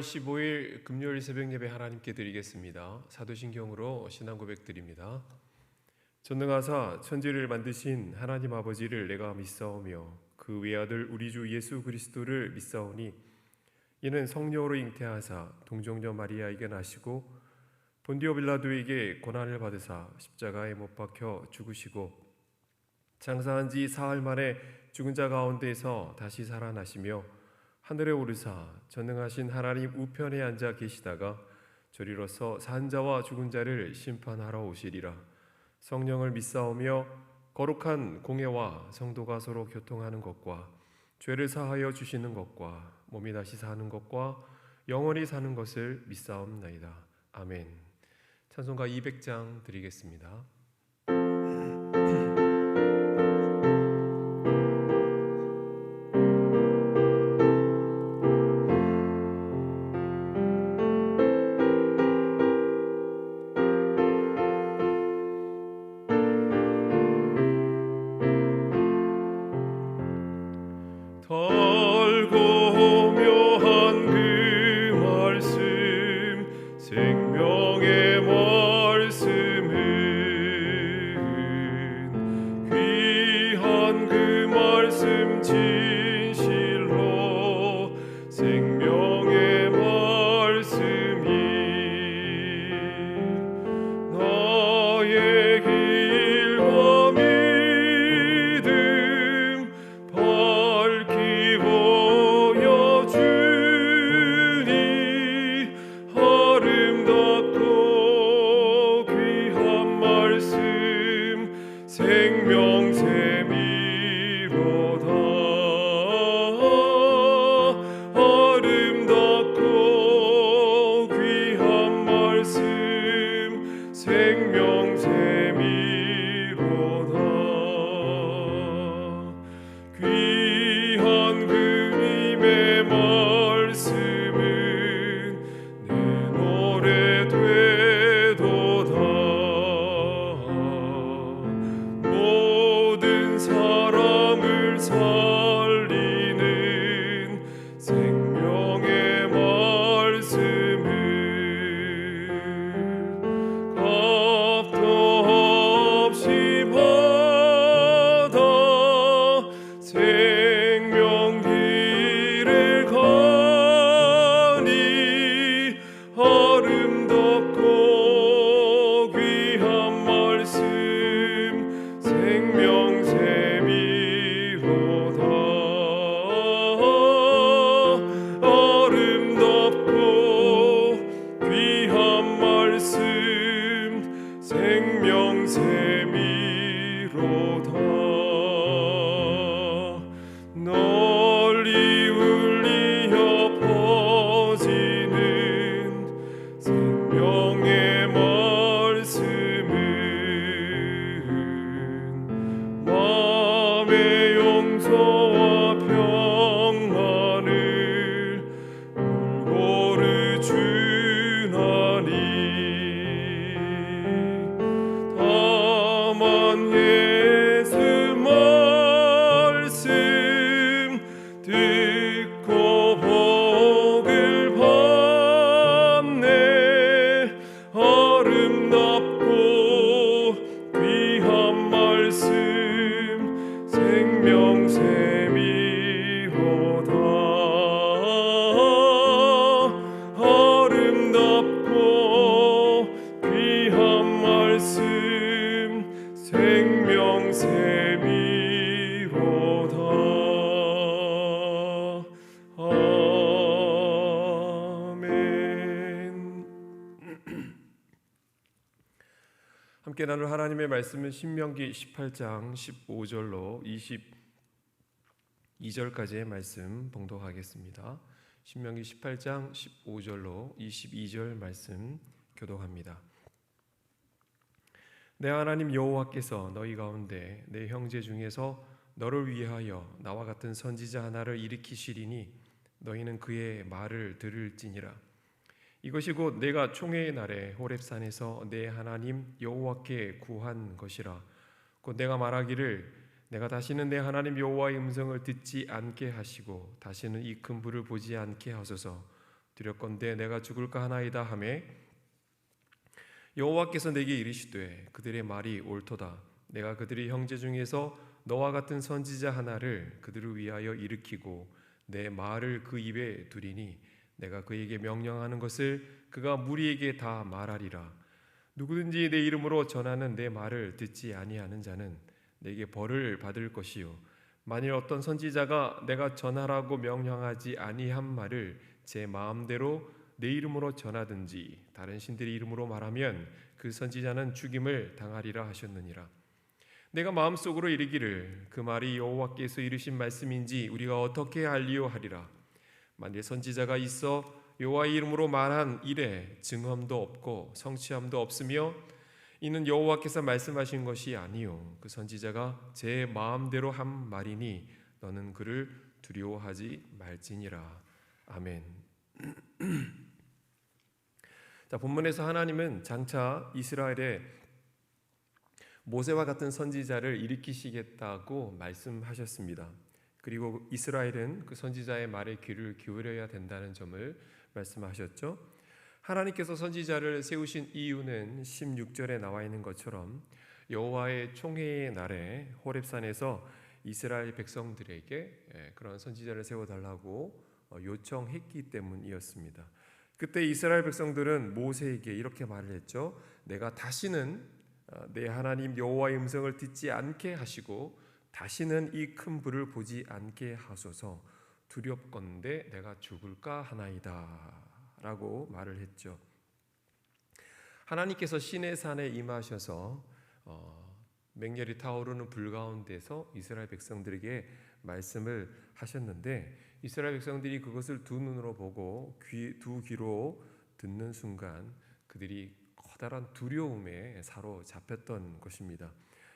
15일 금요일 새벽 예배 하나님께 드리겠습니다. 사도신경으로 신앙 고백 드립니다. 전능하사 천지를 만드신 하나님 아버지를 내가 믿사오며 그 외아들 우리 주 예수 그리스도를 믿사오니 이는 성령으로 잉태하사 동정녀 마리아에게 나시고 본디오 빌라도에게 고난을 받으사 십자가에 못 박혀 죽으시고 장사한 지 사흘 만에 죽은 자 가운데서 다시 살아나시며 하늘에 오르사 전능하신 하나님 우편에 앉아 계시다가 저리로서 산 자와 죽은 자를 심판하러 오시리라. 성령을 믿사오며 거룩한 공예와 성도가 서로 교통하는 것과 죄를 사하여 주시는 것과 몸이 다시 사는 것과 영원히 사는 것을 믿사옵나이다. 아멘. 찬송가 200장 드리겠습니다. 함께 나눌 하나님의 말씀은 신명기 18장 15절로 22절까지의 말씀 봉독하겠습니다. 신명기 18장 15절로 22절 말씀 교독합니다. 내 하나님 여호와께서 너희 가운데 내 형제 중에서 너를 위하여 나와 같은 선지자 하나를 일으키시리니 너희는 그의 말을 들을지니라. 이것이 곧 내가 총회의 날에 호렙산에서 내 하나님 여호와께 구한 것이라. 곧 내가 말하기를 내가 다시는 내 하나님 여호와의 음성을 듣지 않게 하시고 다시는 이 큰 불을 보지 않게 하소서. 두렵건대 내가 죽을까 하나이다 하매 여호와께서 내게 이르시되 그들의 말이 옳도다. 내가 그들의 형제 중에서 너와 같은 선지자 하나를 그들을 위하여 일으키고 내 말을 그 입에 두리니 내가 그에게 명령하는 것을 그가 무리에게 다 말하리라. 누구든지 내 이름으로 전하는 내 말을 듣지 아니하는 자는 내게 벌을 받을 것이요 만일 어떤 선지자가 내가 전하라고 명령하지 아니한 말을 제 마음대로 내 이름으로 전하든지 다른 신들의 이름으로 말하면 그 선지자는 죽임을 당하리라 하셨느니라. 내가 마음속으로 이르기를 그 말이 여호와께서 이르신 말씀인지 우리가 어떻게 알리요 하리라. 만일 선지자가 있어 여호와의 이름으로 말한 일에 증언도 없고 성취함도 없으며 이는 여호와께서 말씀하신 것이 아니요 그 선지자가 제 마음대로 한 말이니 너는 그를 두려워하지 말지니라. 아멘. 자, 본문에서 하나님은 장차 이스라엘에 모세와 같은 선지자를 일으키시겠다고 말씀하셨습니다. 그리고 이스라엘은 그 선지자의 말에 귀를 기울여야 된다는 점을 말씀하셨죠. 하나님께서 선지자를 세우신 이유는 16절에 나와 있는 것처럼 여호와의 총회의 날에 호렙산에서 이스라엘 백성들에게 그런 선지자를 세워달라고 요청했기 때문이었습니다. 그때 이스라엘 백성들은 모세에게 이렇게 말을 했죠. 내가 다시는 내 하나님 여호와의 음성을 듣지 않게 하시고 다시는 이 큰 불을 보지 않게 하소서. 두렵건대 내가 죽을까 하나이다 라고 말을 했죠. 하나님께서 시내산에 임하셔서 맹렬히 타오르는 불 가운데서 이스라엘 백성들에게 말씀을 하셨는데 이스라엘 백성들이 그것을 두 눈으로 보고 두 귀로 듣는 순간 그들이 커다란 두려움에 사로잡혔던 것입니다.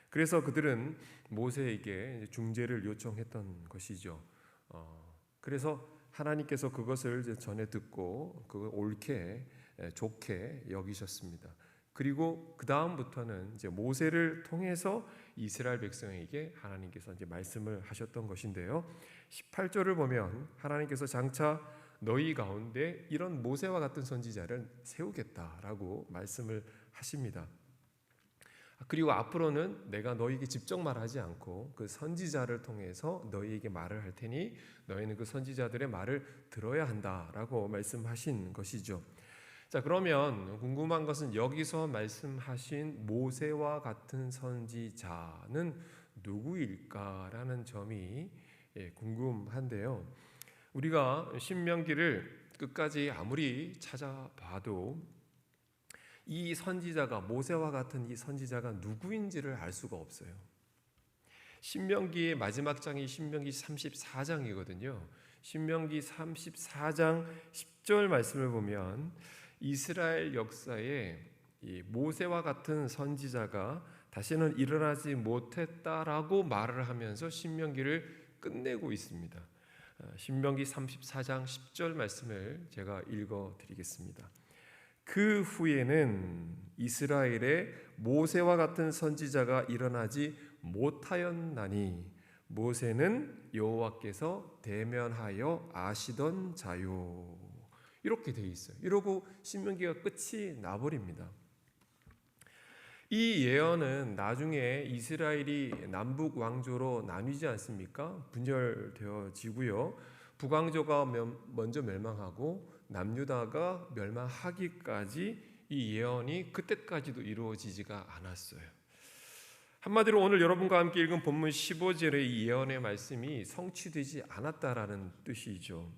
그래서 그들은 모세에게 중재를 요청했던 것이죠. 그래서 하나님께서 그것을 전해 듣고 그걸 옳게 좋게 여기셨습니다. 그리고 그 다음부터는 이제 모세를 통해서 이스라엘 백성에게 하나님께서 이제 말씀을 하셨던 것인데요. 18절을 보면 하나님께서 장차 너희 가운데 이런 모세와 같은 선지자를 세우겠다라고 말씀을 하십니다. 그리고 앞으로는 내가 너희에게 직접 말하지 않고 그 선지자를 통해서 너희에게 말을 할 테니 너희는 그 선지자들의 말을 들어야 한다라고 말씀하신 것이죠. 자, 그러면 궁금한 것은 여기서 말씀하신 모세와 같은 선지자는 누구일까라는 점이 궁금한데요. 우리가 신명기를 끝까지 아무리 찾아봐도 이 선지자가 모세와 같은 이 선지자가 누구인지를 알 수가 없어요. 신명기의 마지막 장이 신명기 34장이거든요. 신명기 34장 10절 말씀을 보면 이스라엘 역사에 이 모세와 같은 선지자가 다시는 일어나지 못했다라고 말을 하면서 신명기를 끝내고 있습니다. 신명기 34장 10절 말씀을 제가 읽어 드리겠습니다. 그 후에는 이스라엘에 모세와 같은 선지자가 일어나지 못하였나니 모세는 여호와께서 대면하여 아시던 자요. 이렇게 되어 있어요. 이러고 신명기가 끝이 나버립니다. 이 예언은 나중에 이스라엘이 남북 왕조로 나뉘지 않습니까? 분열되어지고요. 북왕조가 먼저 멸망하고 남유다가 멸망하기까지 이 예언이 그때까지도 이루어지지가 않았어요. 한마디로 오늘 여러분과 함께 읽은 본문 15절의 이 예언의 말씀이 성취되지 않았다라는 뜻이죠.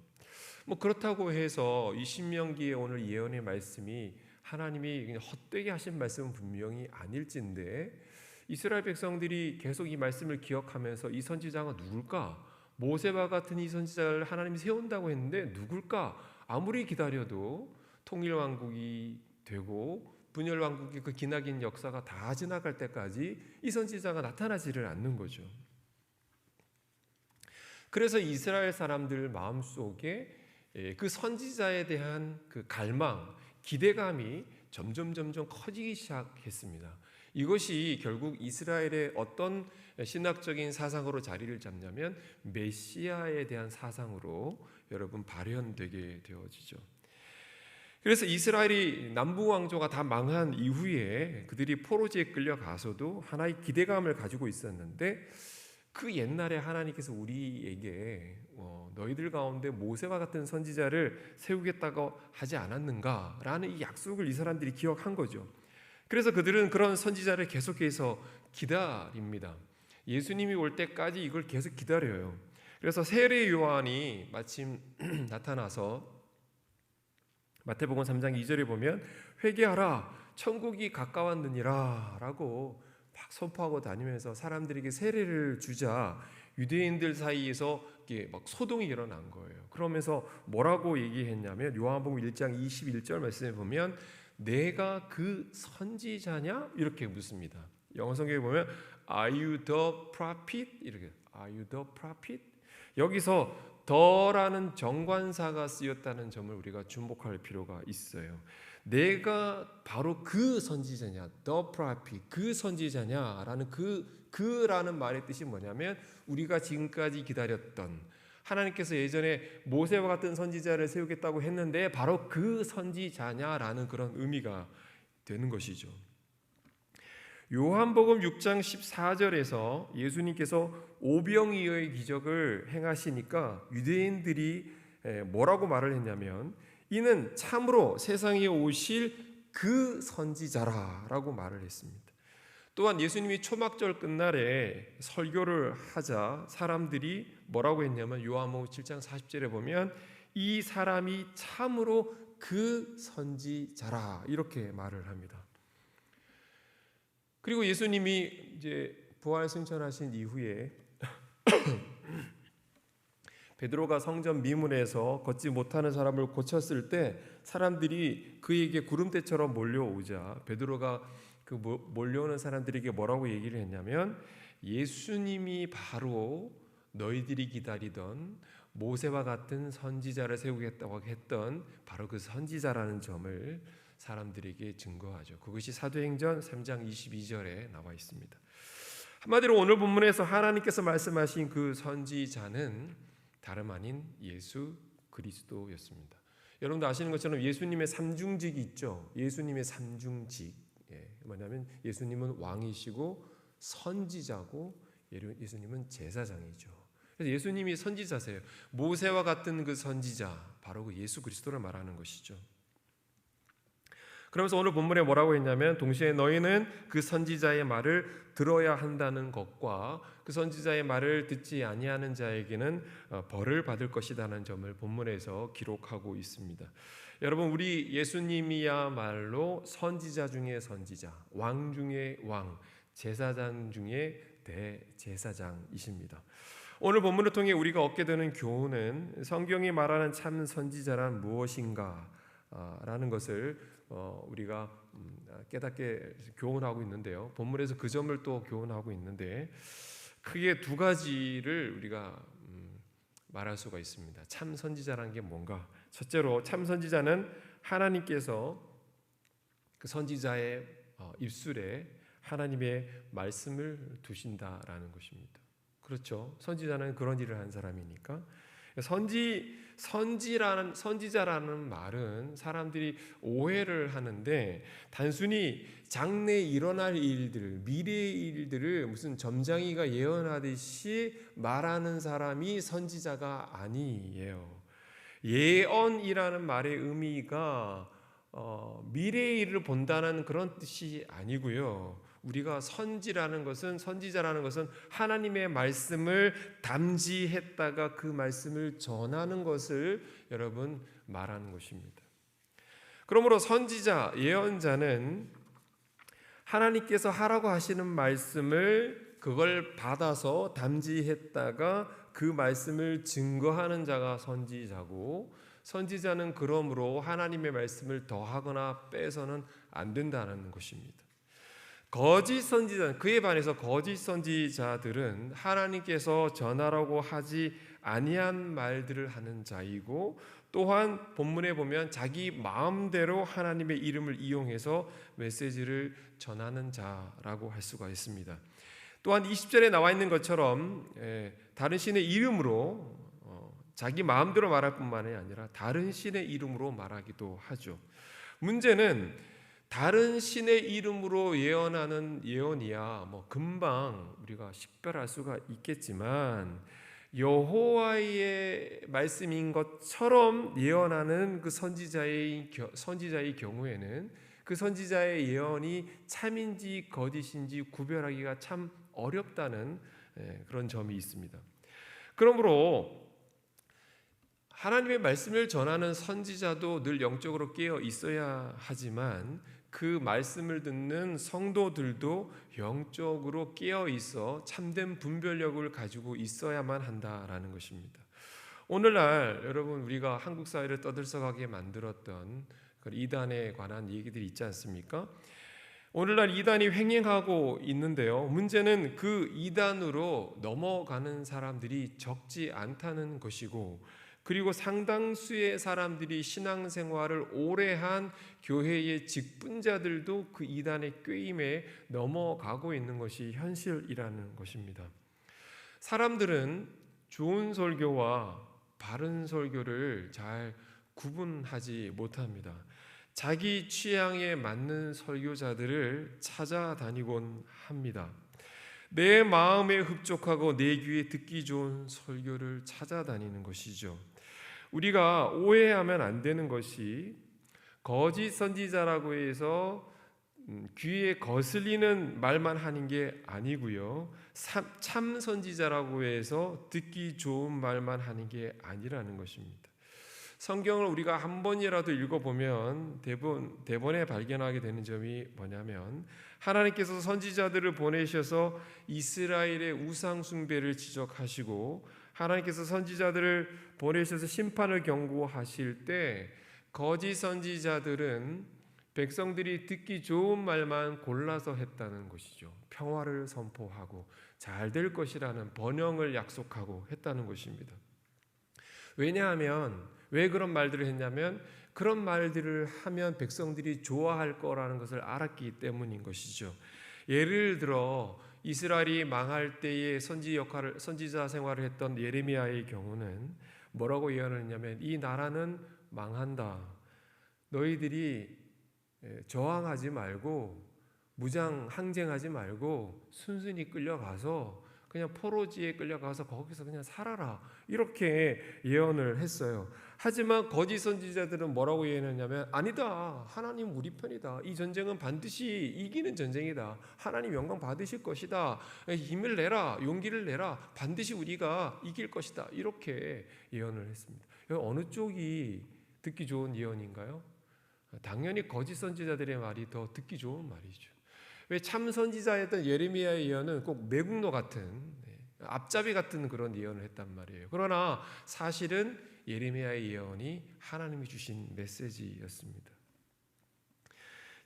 그렇다고 해서 이 신명기의 오늘 예언의 말씀이 하나님이 그냥 헛되게 하신 말씀은 분명히 아닐진데 이스라엘 백성들이 계속 이 말씀을 기억하면서 이 선지자가 누굴까? 모세와 같은 이 선지자를 하나님이 세운다고 했는데 누굴까? 아무리 기다려도 통일왕국이 되고 분열왕국이 그 기나긴 역사가 다 지나갈 때까지 이 선지자가 나타나지를 않는 거죠. 그래서 이스라엘 사람들 마음속에 그 선지자에 대한 그 갈망, 기대감이 점점 커지기 시작했습니다. 이것이 결국 이스라엘의 어떤 신학적인 사상으로 자리를 잡냐면 메시아에 대한 사상으로 여러분 발현되게 되어지죠. 그래서 이스라엘이 남부 왕조가 다 망한 이후에 그들이 포로지에 끌려가서도 하나의 기대감을 가지고 있었는데, 그 옛날에 하나님께서 우리에게 너희들 가운데 모세와 같은 선지자를 세우겠다고 하지 않았는가라는 이 약속을 이 사람들이 기억한 거죠. 그래서 그들은 그런 선지자를 계속해서 기다립니다. 예수님이 올 때까지 이걸 계속 기다려요. 그래서 세례 요한이 마침 나타나서 마태복음 3장 2절에 보면 회개하라 천국이 가까웠느니라 라고 막 선포하고 다니면서 사람들에게 세례를 주자 유대인들 사이에서 이게 막 소동이 일어난 거예요. 그러면서 뭐라고 얘기했냐면 요한복음 1장 21절 말씀에 보면 내가 그 선지자냐? 이렇게 묻습니다. 영어 성경에 보면 Are you the prophet? 이렇게 Are you the prophet? 여기서 더라는 정관사가 쓰였다는 점을 우리가 주목할 필요가 있어요. 내가 바로 그 선지자냐, the prophet, 그 선지자냐라는 그라는 말의 뜻이 뭐냐면 우리가 지금까지 기다렸던 하나님께서 예전에 모세와 같은 선지자를 세우겠다고 했는데 바로 그 선지자냐라는 그런 의미가 되는 것이죠. 요한복음 6장 14절에서 예수님께서 오병이어의 기적을 행하시니까 유대인들이 뭐라고 말을 했냐면 이는 참으로 세상에 오실 그 선지자라라고 말을 했습니다. 또한 예수님이 초막절 끝날에 설교를 하자 사람들이 뭐라고 했냐면 요한복음 7장 40절에 보면 이 사람이 참으로 그 선지자라 이렇게 말을 합니다. 그리고 예수님이 이제 부활 승천하신 이후에 베드로가 성전 미문에서 걷지 못하는 사람을 고쳤을 때 사람들이 그에게 구름대처럼 몰려오자 베드로가 그 몰려오는 사람들에게 뭐라고 얘기를 했냐면 예수님이 바로 너희들이 기다리던 모세와 같은 선지자를 세우겠다고 했던 바로 그 선지자라는 점을 사람들에게 증거하죠. 그것이 사도행전 3장 22절에 나와 있습니다. 한마디로 오늘 본문에서 하나님께서 말씀하신 그 선지자는 다름 아닌 예수 그리스도였습니다. 여러분도 아시는 것처럼 예수님의 삼중직이 있죠. 예수님의 삼중직 뭐냐면 예수님은 왕이시고 선지자고 예수님은 제사장이죠. 그래서 예수님이 선지자세요. 모세와 같은 그 선지자 바로 그 예수 그리스도를 말하는 것이죠. 그러면서 오늘 본문에 뭐라고 했냐면 동시에 너희는 그 선지자의 말을 들어야 한다는 것과 그 선지자의 말을 듣지 아니하는 자에게는 벌을 받을 것이라는 점을 본문에서 기록하고 있습니다. 여러분 우리 예수님이야말로 선지자 중에 선지자, 왕 중에 왕, 제사장 중에 대제사장이십니다. 오늘 본문을 통해 우리가 얻게 되는 교훈은 성경이 말하는 참 선지자란 무엇인가 라는 것을 우리가 깨닫게 교훈하고 있는데요. 본문에서 그 점을 또 교훈하고 있는데 크게 두 가지를 우리가 말할 수가 있습니다. 참 선지자라는 게 뭔가? 첫째로 참 선지자는 하나님께서 그 선지자의 입술에 하나님의 말씀을 두신다라는 것입니다. 그렇죠. 선지자는 그런 일을 한 사람이니까. 선지자라는 말은 사람들이 오해를 하는데 단순히 장래에 일어날 일들, 미래의 일들을 무슨 점장이가 예언하듯이 말하는 사람이 선지자가 아니에요. 예언이라는 말의 의미가 미래의 일을 본다는 그런 뜻이 아니고요. 우리가 선지자라는 것은 하나님의 말씀을 담지했다가 그 말씀을 전하는 것을 여러분 말하는 것입니다. 그러므로 선지자, 예언자는 하나님께서 하라고 하시는 말씀을 그걸 받아서 담지했다가 그 말씀을 증거하는 자가 선지자고 선지자는 그러므로 하나님의 말씀을 더하거나 빼서는 안 된다는 것입니다. 거짓 선지자, 그에 반해서 거짓 선지자들은 하나님께서 전하라고 하지 아니한 말들을 하는 자이고 또한 본문에 보면 자기 마음대로 하나님의 이름을 이용해서 메시지를 전하는 자라고 할 수가 있습니다. 또한 20절에 나와 있는 것처럼 다른 신의 이름으로 자기 마음대로 말할 뿐만이 아니라 다른 신의 이름으로 말하기도 하죠. 문제는 다른 신의 이름으로 예언하는 예언이야 금방 우리가 식별할 수가 있겠지만, 여호와의 말씀인 것처럼 예언하는 그 선지자의 경우에는 그 선지자의 예언이 참인지 거짓인지 구별하기가 참 어렵다는 그런 점이 있습니다. 그러므로 하나님의 말씀을 전하는 선지자도 늘 영적으로 깨어 있어야 하지만, 그 말씀을 듣는 성도들도 영적으로 깨어 있어 참된 분별력을 가지고 있어야만 한다라는 것입니다. 오늘날 여러분, 우리가 한국 사회를 떠들썩하게 만들었던 그 이단에 관한 얘기들이 있지 않습니까? 오늘날 이단이 횡행하고 있는데요. 문제는 그 이단으로 넘어가는 사람들이 적지 않다는 것이고, 그리고 상당수의 사람들이 신앙생활을 오래 한 교회의 직분자들도 그 이단의 꾀임에 넘어가고 있는 것이 현실이라는 것입니다. 사람들은 좋은 설교와 바른 설교를 잘 구분하지 못합니다. 자기 취향에 맞는 설교자들을 찾아다니곤 합니다. 내 마음에 흡족하고 내 귀에 듣기 좋은 설교를 찾아다니는 것이죠. 우리가 오해하면 안 되는 것이, 거짓 선지자라고 해서 귀에 거슬리는 말만 하는 게 아니고요, 참 선지자라고 해서 듣기 좋은 말만 하는 게 아니라는 것입니다. 성경을 우리가 한 번이라도 읽어보면 대본에 발견하게 되는 점이 뭐냐면, 하나님께서 선지자들을 보내셔서 이스라엘의 우상 숭배를 지적하시고, 하나님께서 선지자들을 보내셔서 심판을 경고하실 때, 거짓 선지자들은 백성들이 듣기 좋은 말만 골라서 했다는 것이죠. 평화를 선포하고 잘 될 것이라는 번영을 약속하고 했다는 것입니다. 왜냐하면, 왜 그런 말들을 했냐면, 그런 말들을 하면 백성들이 좋아할 거라는 것을 알았기 때문인 것이죠. 예를 들어 이스라엘이 망할 때에 선지자 생활을 했던 예레미야의 경우는 뭐라고 예언을 했냐면, 이 나라는 망한다. 너희들이 저항하지 말고 무장 항쟁하지 말고 순순히 끌려가서 그냥 포로지에 끌려가서 거기서 그냥 살아라, 이렇게 예언을 했어요. 하지만 거짓 선지자들은 뭐라고 예언했냐면, 아니다, 하나님 우리 편이다, 이 전쟁은 반드시 이기는 전쟁이다, 하나님 영광 받으실 것이다, 힘을 내라, 용기를 내라, 반드시 우리가 이길 것이다, 이렇게 예언을 했습니다. 어느 쪽이 듣기 좋은 예언인가요? 당연히 거짓 선지자들의 말이 더 듣기 좋은 말이죠. 왜 참 선지자였던 예레미야의 예언은 꼭 매국노 같은, 앞잡이 같은 그런 예언을 했단 말이에요. 그러나 사실은 예레미야의 예언이 하나님이 주신 메시지였습니다.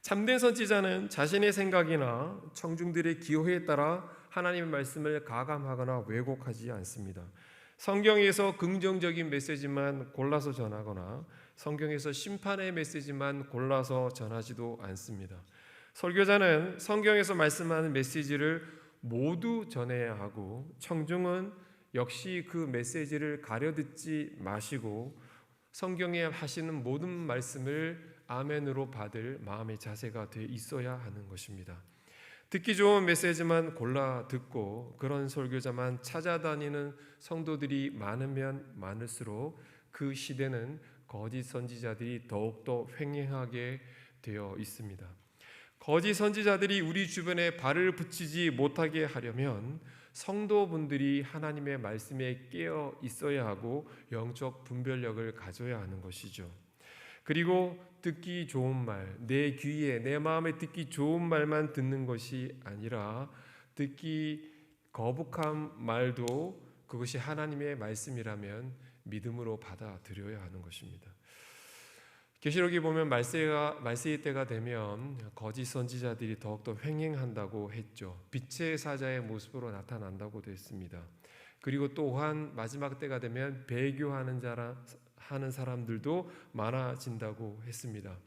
참된 선지자는 자신의 생각이나 청중들의 기호에 따라 하나님의 말씀을 가감하거나 왜곡하지 않습니다. 성경에서 긍정적인 메시지만 골라서 전하거나 성경에서 심판의 메시지만 골라서 전하지도 않습니다. 설교자는 성경에서 말씀하는 메시지를 모두 전해야 하고, 청중은 역시 그 메시지를 가려듣지 마시고 성경에 하시는 모든 말씀을 아멘으로 받을 마음의 자세가 돼 있어야 하는 것입니다. 듣기 좋은 메시지만 골라 듣고 그런 설교자만 찾아다니는 성도들이 많으면 많을수록 그 시대는 거짓 선지자들이 더욱더 횡행하게 되어 있습니다. 거짓 선지자들이 우리 주변에 발을 붙이지 못하게 하려면 성도분들이 하나님의 말씀에 깨어 있어야 하고 영적 분별력을 가져야 하는 것이죠. 그리고 듣기 좋은 말, 내 귀에 내 마음에 듣기 좋은 말만 듣는 것이 아니라 듣기 거북한 말도 그것이 하나님의 말씀이라면 믿음으로 받아들여야 하는 것입니다. 계시록에 보면 말세의 때가 되면 거짓 선지자들이 더욱더 횡행한다고 했죠. 빛의 사자의 모습으로 나타난다고 됐습니다. 그리고 또한 마지막 때가 되면 배교하는 하는 사람들도 많아진다고 했습니다.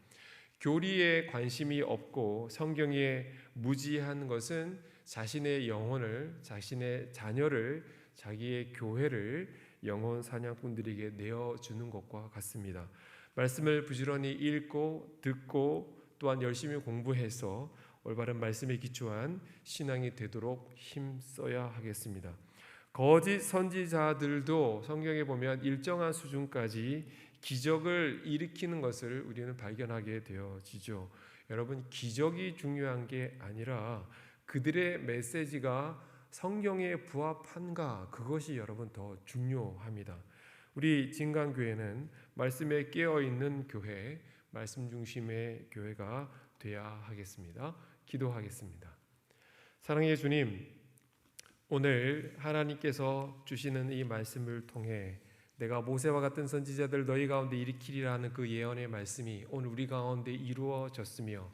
교리에 관심이 없고 성경에 무지한 것은 자신의 영혼을, 자신의 자녀를, 자기의 교회를 영혼 사냥꾼들에게 내어주는 것과 같습니다. 말씀을 부지런히 읽고 듣고 또한 열심히 공부해서 올바른 말씀에 기초한 신앙이 되도록 힘써야 하겠습니다. 거짓 선지자들도 성경에 보면 일정한 수준까지 기적을 일으키는 것을 우리는 발견하게 되어지죠. 여러분, 기적이 중요한 게 아니라 그들의 메시지가 성경에 부합한가, 그것이 여러분 더 중요합니다. 우리 진강교회는 말씀에 깨어있는 교회, 말씀 중심의 교회가 되어야 하겠습니다. 기도하겠습니다. 사랑의 주님, 오늘 하나님께서 주시는 이 말씀을 통해 내가 모세와 같은 선지자들 너희 가운데 일으키리라는 그 예언의 말씀이 오늘 우리 가운데 이루어졌으며,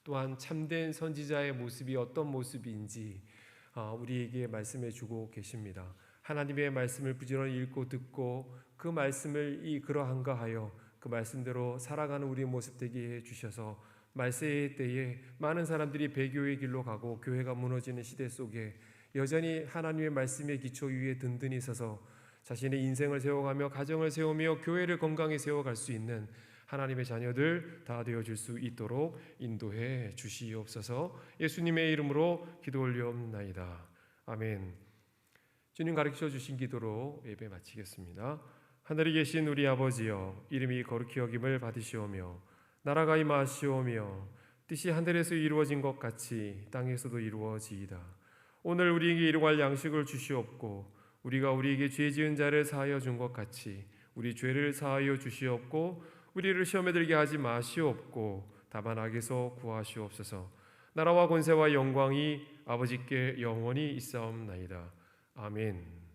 또한 참된 선지자의 모습이 어떤 모습인지 우리에게 말씀해 주고 계십니다. 하나님의 말씀을 부지런히 읽고 듣고 그 말씀을 그러한가 하여 그 말씀대로 살아가는 우리의 모습 되게 해 주셔서 말세의 때에 많은 사람들이 배교의 길로 가고 교회가 무너지는 시대 속에 여전히 하나님의 말씀의 기초 위에 든든히 서서 자신의 인생을 세워가며 가정을 세우며 교회를 건강히 세워갈 수 있는 하나님의 자녀들 다 되어줄 수 있도록 인도해 주시옵소서. 예수님의 이름으로 기도 올려옵나이다. 아멘. 주님 가르쳐 주신 기도로 예배 마치겠습니다. 하늘에 계신 우리 아버지여, 이름이 거룩히 여김을 받으시오며 나라가 임하시오며 뜻이 하늘에서 이루어진 것 같이 땅에서도 이루어지이다. 오늘 우리에게 일용할 양식을 주시옵고 우리가 우리에게 죄 지은 자를 사하여 준 것 같이 우리 죄를 사하여 주시옵고 우리를 시험에 들게 하지 마시옵고 다만 악에서 구하시옵소서. 나라와 권세와 영광이 아버지께 영원히 있사옵나이다. 아멘.